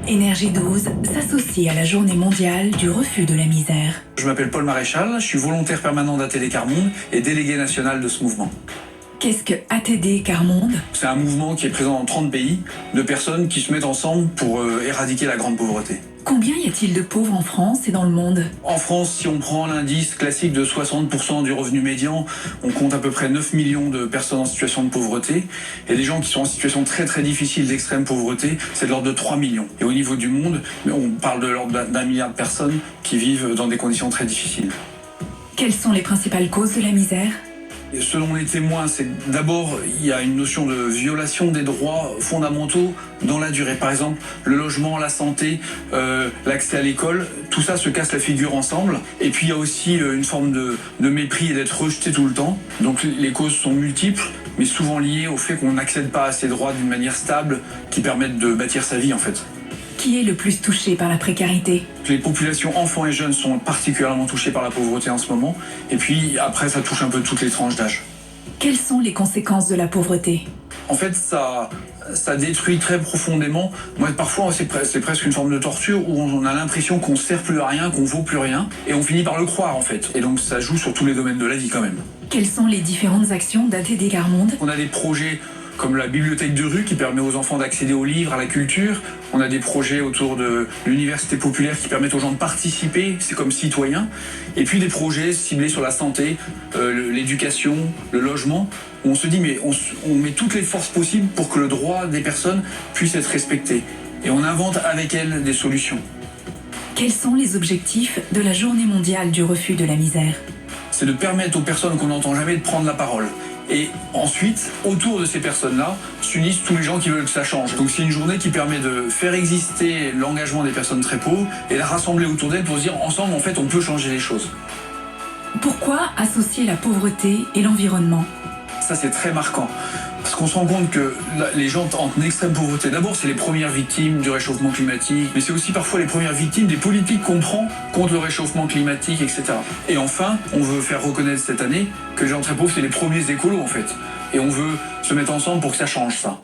Énergie 12 s'associe à la journée mondiale du refus de la misère. Je m'appelle Paul Maréchal, je suis volontaire permanent d'ATD Quart Monde et délégué national de ce mouvement. Qu'est-ce que ATD Quart Monde? C'est un mouvement qui est présent dans 30 pays, de personnes qui se mettent ensemble pour éradiquer la grande pauvreté. Combien y a-t-il de pauvres en France et dans le monde? En France, si on prend l'indice classique de 60% du revenu médian, on compte à peu près 9 millions de personnes en situation de pauvreté. Et les gens qui sont en situation très très difficile d'extrême pauvreté, c'est de l'ordre de 3 millions. Et au niveau du monde, on parle de l'ordre d'1 milliard de personnes qui vivent dans des conditions très difficiles. Quelles sont les principales causes de la misère? Selon les témoins, c'est d'abord, il y a une notion de violation des droits fondamentaux dans la durée. Par exemple, le logement, la santé, l'accès à l'école, tout ça se casse la figure ensemble. Et puis il y a aussi une forme de mépris et d'être rejeté tout le temps. Donc les causes sont multiples, mais souvent liées au fait qu'on n'accède pas à ces droits d'une manière stable qui permettent de bâtir sa vie en fait. Qui est le plus touché par la précarité? Les populations enfants et jeunes sont particulièrement touchées par la pauvreté en ce moment. Et puis après, ça touche un peu toutes les tranches d'âge. Quelles sont les conséquences de la pauvreté? En fait, ça détruit très profondément. Moi, parfois, c'est presque une forme de torture où on a l'impression qu'on ne sert plus à rien, qu'on vaut plus rien. Et on finit par le croire, en fait. Et donc, ça joue sur tous les domaines de la vie, quand même. Quelles sont les différentes actions d'ATD Quart Monde? On a des projets comme la bibliothèque de rue qui permet aux enfants d'accéder aux livres, à la culture. On a des projets autour de l'université populaire qui permettent aux gens de participer, c'est comme citoyens. Et puis des projets ciblés sur la santé, l'éducation, le logement. Où on se dit mais on met toutes les forces possibles pour que le droit des personnes puisse être respecté. Et on invente avec elles des solutions. Quels sont les objectifs de la journée mondiale du refus de la misère? C'est de permettre aux personnes qu'on n'entend jamais de prendre la parole. Et ensuite, autour de ces personnes-là, s'unissent tous les gens qui veulent que ça change. Donc c'est une journée qui permet de faire exister l'engagement des personnes très pauvres et de la rassembler autour d'elles pour se dire ensemble, en fait, on peut changer les choses. Pourquoi associer la pauvreté et l'environnement? Ça, c'est très marquant. Parce qu'on se rend compte que les gens en extrême pauvreté, d'abord, c'est les premières victimes du réchauffement climatique, mais c'est aussi parfois les premières victimes des politiques qu'on prend contre le réchauffement climatique, etc. Et enfin, on veut faire reconnaître cette année que les gens très pauvres, c'est les premiers écolos, en fait. Et on veut se mettre ensemble pour que ça change, ça.